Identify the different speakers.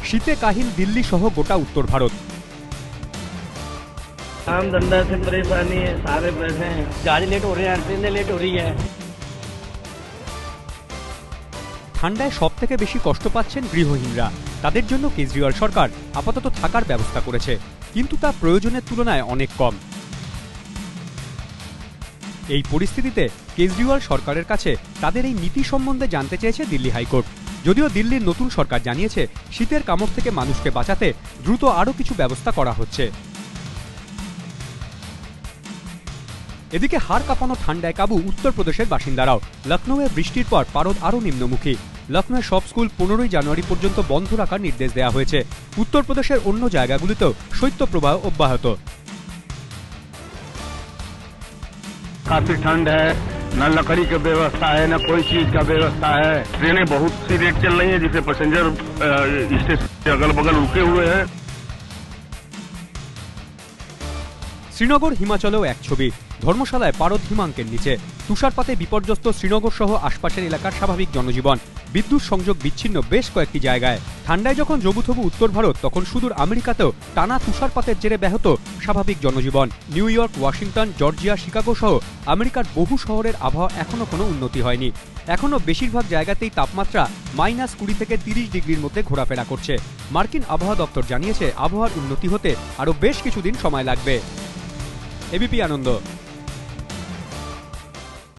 Speaker 1: শীতে কাহিল দিল্লি সহ গোটা উত্তর ভারত।
Speaker 2: काम धंधा से परेशानी है, सारे बैठे हैं, गाड़ी लेट हो रही है, ट्रेनें लेट हो रही है।
Speaker 1: ঠান্ডায় সবথেকে বেশি কষ্ট পাচ্ছেন গৃহহীনরা। তাদের জন্য কেজরিওয়াল সরকার আপাতত থাকার ব্যবস্থা করেছে, কিন্তু তা প্রয়োজনের তুলনায় অনেক কম। এই পরিস্থিতিতে কেজরিওয়াল সরকারের কাছে তাদের এই নীতি সম্বন্ধে জানতে চেয়েছে দিল্লি হাইকোর্ট। যদিও দিল্লির নতুন সরকার জানিয়েছে শীতের কামড় থেকে মানুষকে বাঁচাতে দ্রুত আরও কিছু ব্যবস্থা করা হচ্ছে। এদিকে হাড় কাঁপানো ঠান্ডায় কাবু উত্তরপ্রদেশের বাসিন্দারাও। লখনৌয়ে বৃষ্টির পর পারদ আরও নিম্নমুখী। লখনৌয়ের সব স্কুল 15 জানুয়ারি পর্যন্ত বন্ধ রাখার নির্দেশ দেওয়া হয়েছে। উত্তরপ্রদেশের অন্য জায়গাগুলিতেও শৈত্যপ্রবাহ অব্যাহত।
Speaker 3: काफी ठंड है, न लकड़ी की व्यवस्था है, न कोई चीज का व्यवस्था है। ट्रेनें बहुत सी लेट चल रही है, जिससे पैसेंजर स्टेशन के अगल बगल रुके हुए हैं।
Speaker 1: শ্রীনগর হিমাচলেও এক ছবি। ধর্মশালায় পারদ হিমাঙ্কের নিচে। তুষারপাতে বিপর্যস্ত শ্রীনগর সহ আশপাশের এলাকার স্বাভাবিক জনজীবন। বিদ্যুৎ সংযোগ বিচ্ছিন্ন বেশ কয়েকটি জায়গায়। ঠান্ডায় যখন জবুথবু উত্তর ভারত, তখন সুদূর আমেরিকাতেও টানা তুষারপাতের জেরে ব্যাহত স্বাভাবিক জনজীবন। New York, Washington, Georgia, Chicago সহ আমেরিকার বহু শহরের আবহাওয়া এখনও কোনো উন্নতি হয়নি। এখনও বেশিরভাগ জায়গাতেই তাপমাত্রা -20 থেকে 30 ডিগ্রির মধ্যে ঘোরাফেরা করছে। মার্কিন আবহাওয়া দপ্তর জানিয়েছে আবহাওয়ার উন্নতি হতে আরও বেশ কিছুদিন সময় লাগবে। এবিপি আনন্দ।